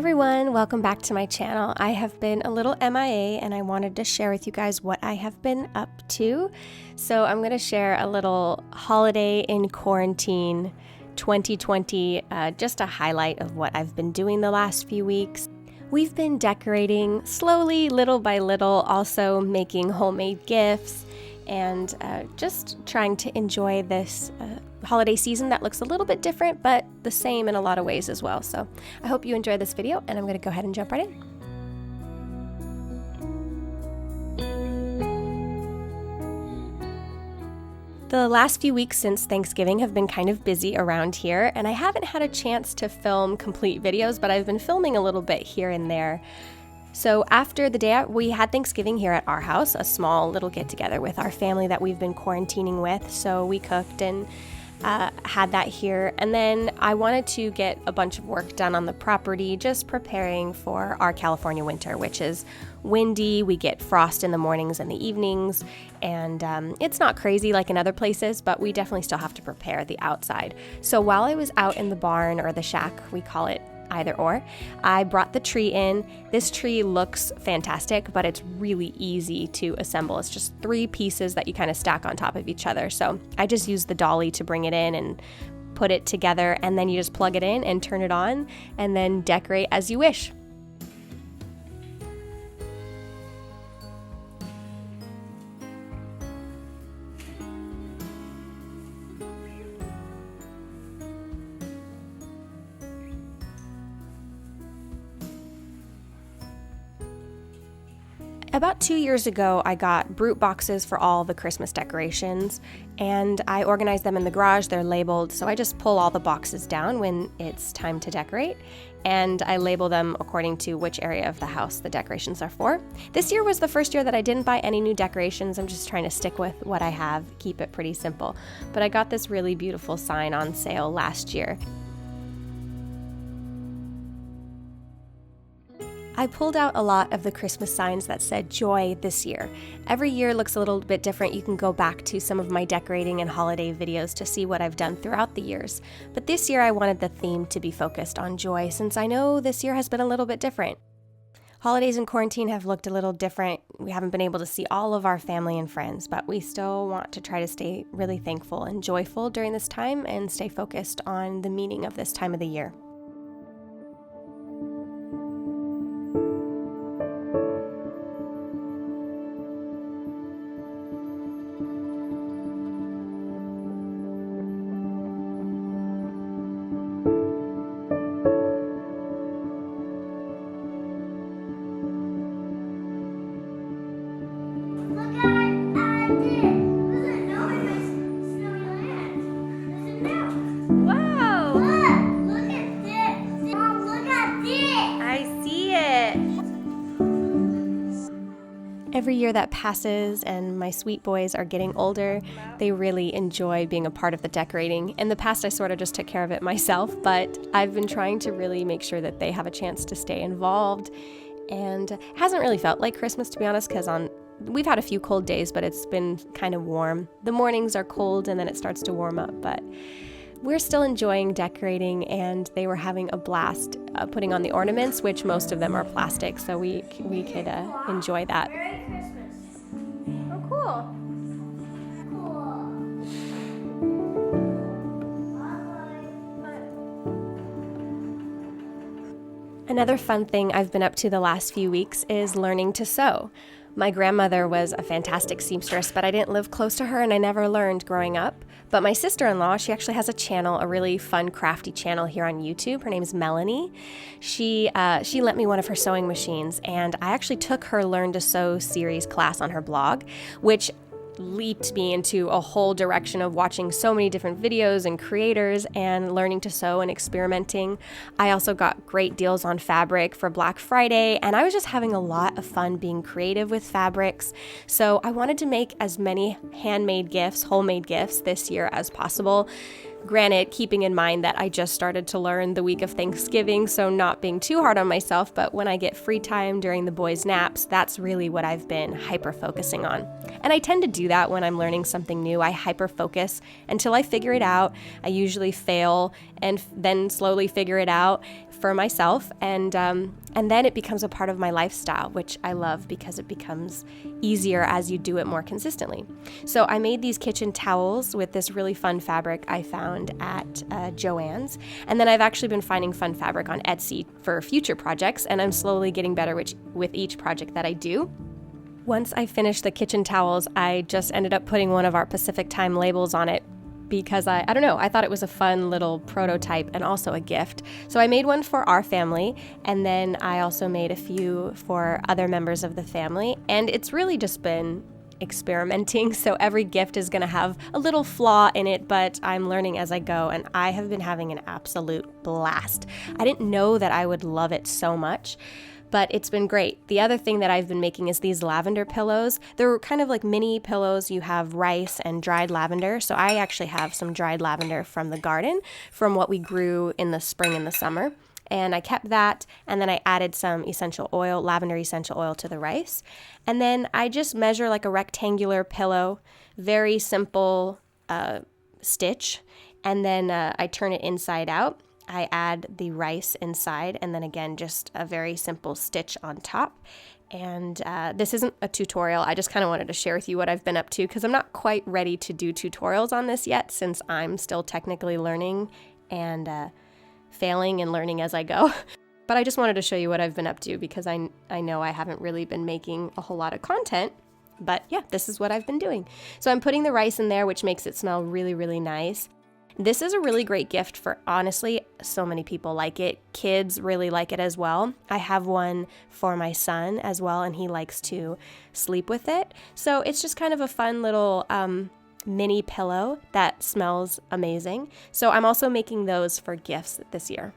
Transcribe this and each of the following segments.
everyone, welcome back to my channel. I have been a little MIA and I wanted to share with you guys what I have been up to. So I'm going to share a little holiday in quarantine 2020, just a highlight of what I've been doing the last few weeks. We've been decorating slowly, little by little, also making homemade gifts and just trying to enjoy this holiday season that looks a little bit different, but the same in a lot of ways as well. So I hope you enjoy this video, and I'm going to go ahead and jump right in. The last few weeks since Thanksgiving have been kind of busy around here, and I haven't had a chance to film complete videos, but I've been filming a little bit here and there. So after the day we had Thanksgiving here at our house, a small little get-together with our family that we've been quarantining with, so we cooked and had that here. And then I wanted to get a bunch of work done on the property, just preparing for our California winter, which is windy. We get frost in the mornings and the evenings, and it's not crazy like in other places, but we definitely still have to prepare the outside. So while I was out in the barn, or the shack, we call it either or, I brought the tree in. This tree looks fantastic, but it's really easy to assemble. It's just 3 pieces that you kind of stack on top of each other. So I just used the dolly to bring it in and put it together, and then you just plug it in and turn it on and then decorate as you wish. About 2 years ago, I got brute boxes for all the Christmas decorations, and I organized them in the garage. They're labeled, so I just pull all the boxes down when it's time to decorate, and I label them according to which area of the house the decorations are for. This year was the first year that I didn't buy any new decorations. I'm just trying to stick with what I have, keep it pretty simple. But I got this really beautiful sign on sale last year. I pulled out a lot of the Christmas signs that said joy this year. Every year looks a little bit different. You can go back to some of my decorating and holiday videos to see what I've done throughout the years. But this year I wanted the theme to be focused on joy, since I know this year has been a little bit different. Holidays in quarantine have looked a little different. We haven't been able to see all of our family and friends, but we still want to try to stay really thankful and joyful during this time and stay focused on the meaning of this time of the year. Every year that passes and my sweet boys are getting older, they really enjoy being a part of the decorating. In the past, I sort of just took care of it myself, but I've been trying to really make sure that they have a chance to stay involved. And it hasn't really felt like Christmas, to be honest, because we've had a few cold days, but it's been kind of warm. The mornings are cold and then it starts to warm up, but we're still enjoying decorating, and they were having a blast putting on the ornaments, which most of them are plastic, so we could enjoy that. Merry Christmas. Oh, cool. Another fun thing I've been up to the last few weeks is learning to sew. My grandmother was a fantastic seamstress, but I didn't live close to her and I never learned growing up. But my sister-in-law, she actually has a channel, a really fun, crafty channel here on YouTube. Her name is Melanie. She lent me one of her sewing machines, and I actually took her Learn to Sew series class on her blog, which leaped me into a whole direction of watching so many different videos and creators and learning to sew and experimenting. I also got great deals on fabric for Black Friday, and I was just having a lot of fun being creative with fabrics. So I wanted to make as many handmade gifts, homemade gifts this year as possible. Granted, keeping in mind that I just started to learn the week of Thanksgiving, so not being too hard on myself, but when I get free time during the boys' naps, that's really what I've been hyper-focusing on. And I tend to do that when I'm learning something new. I hyper-focus until I figure it out. I usually fail and then slowly figure it out for myself, and then it becomes a part of my lifestyle, which I love because it becomes easier as you do it more consistently. So I made these kitchen towels with this really fun fabric I found at Joann's, and then I've actually been finding fun fabric on Etsy for future projects, and I'm slowly getting better with each project that I do. Once I finished the kitchen towels, I just ended up putting one of our Pacific Time labels on it because I don't know, I thought it was a fun little prototype and also a gift. So I made one for our family, and then I also made a few for other members of the family, and it's really just been experimenting. So every gift is going to have a little flaw in it, but I'm learning as I go, and I have been having an absolute blast. I didn't know that I would love it so much, but it's been great. The other thing that I've been making is these lavender pillows. They're kind of like mini pillows. You have rice and dried lavender. So I actually have some dried lavender from the garden, from what we grew in the spring and the summer. And I kept that, and then I added some essential oil, lavender essential oil, to the rice. And then I just measure like a rectangular pillow, very simple stitch, and then I turn it inside out. I add the rice inside, and then again, just a very simple stitch on top. And this isn't a tutorial. I just kind of wanted to share with you what I've been up to, because I'm not quite ready to do tutorials on this yet, since I'm still technically learning and failing and learning as I go. But I just wanted to show you what I've been up to, because I know I haven't really been making a whole lot of content. But yeah, this is what I've been doing. So I'm putting the rice in there, which makes it smell really, really nice. This is a really great gift for, honestly, so many people like it. Kids really like it as well. I have one for my son as well, and he likes to sleep with it. So it's just kind of a fun little mini pillow that smells amazing. So I'm also making those for gifts this year.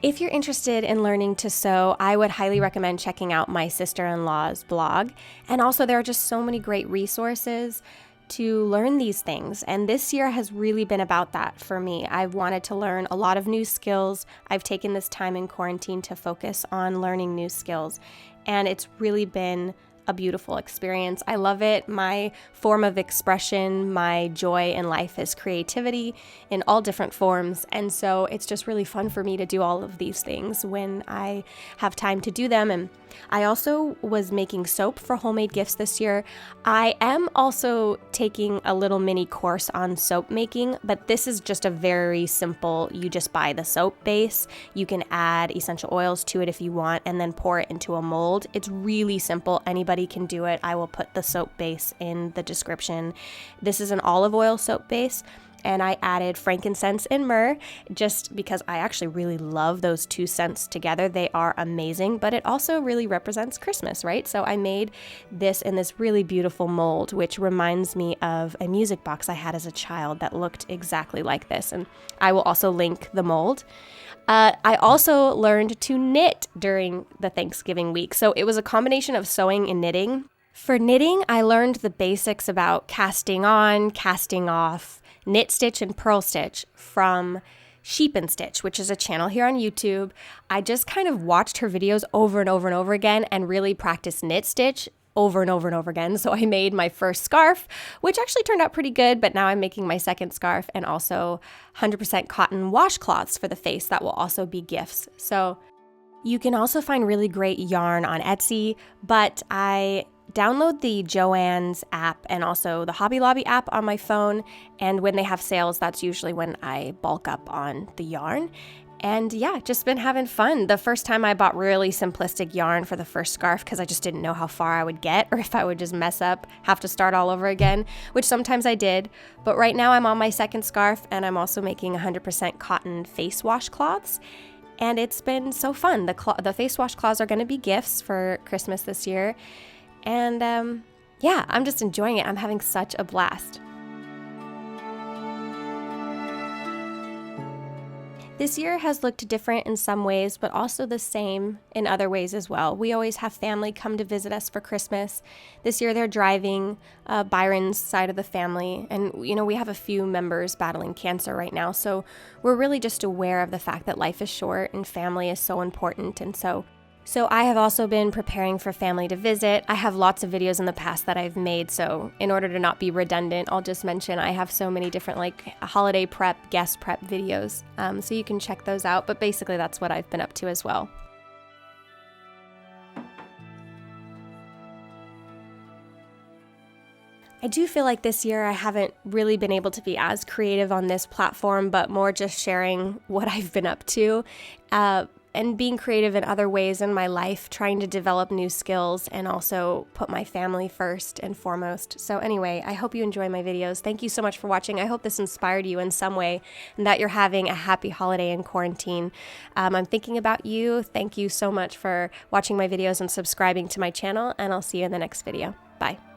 If you're interested in learning to sew, I would highly recommend checking out my sister-in-law's blog. And also, there are just so many great resources to learn these things. And this year has really been about that for me. I've wanted to learn a lot of new skills. I've taken this time in quarantine to focus on learning new skills. And it's really been a beautiful experience. I love it. My form of expression, my joy in life is creativity in all different forms. And so it's just really fun for me to do all of these things when I have time to do them. And I also was making soap for homemade gifts this year. I am also taking a little mini course on soap making, but this is just a very simple, you just buy the soap base. You can add essential oils to it if you want, and then pour it into a mold. It's really simple. Anybody can do it. I will put the soap base in the description. This is an olive oil soap base, and I added frankincense and myrrh just because I actually really love those two scents together. They are amazing, but it also really represents Christmas, right? So I made this in this really beautiful mold, which reminds me of a music box I had as a child that looked exactly like this, and I will also link the mold. I also learned to knit during the Thanksgiving week, so it was a combination of sewing and knitting. For knitting, I learned the basics about casting on, casting off, knit stitch and purl stitch from Sheep and Stitch, which is a channel here on YouTube. I just kind of watched her videos over and over and over again and really practiced knit stitch over and over and over again. So I made my first scarf, which actually turned out pretty good, but now I'm making my second scarf, and also 100% cotton washcloths for the face that will also be gifts. So you can also find really great yarn on Etsy, but I download the Joann's app and also the Hobby Lobby app on my phone, and when they have sales, that's usually when I bulk up on the yarn. And yeah, just been having fun. The first time I bought really simplistic yarn for the first scarf because I just didn't know how far I would get, or if I would just mess up, have to start all over again, which sometimes I did. But right now I'm on my second scarf, and I'm also making 100% cotton face washcloths. And it's been so fun. The face washcloths are going to be gifts for Christmas this year. And yeah, I'm just enjoying it. I'm having such a blast. This year has looked different in some ways, but also the same in other ways as well. We always have family come to visit us for Christmas. This year they're driving Byron's side of the family, and we have a few members battling cancer right now, so we're really just aware of the fact that life is short and family is so important. And so I have also been preparing for family to visit. I have lots of videos in the past that I've made, so in order to not be redundant, I'll just mention I have so many different holiday prep, guest prep videos, so you can check those out, but basically that's what I've been up to as well. I do feel like this year I haven't really been able to be as creative on this platform, but more just sharing what I've been up to. And being creative in other ways in my life, trying to develop new skills and also put my family first and foremost. So anyway, I hope you enjoy my videos. Thank you so much for watching. I hope this inspired you in some way and that you're having a happy holiday in quarantine. I'm thinking about you. Thank you so much for watching my videos and subscribing to my channel, and I'll see you in the next video. Bye.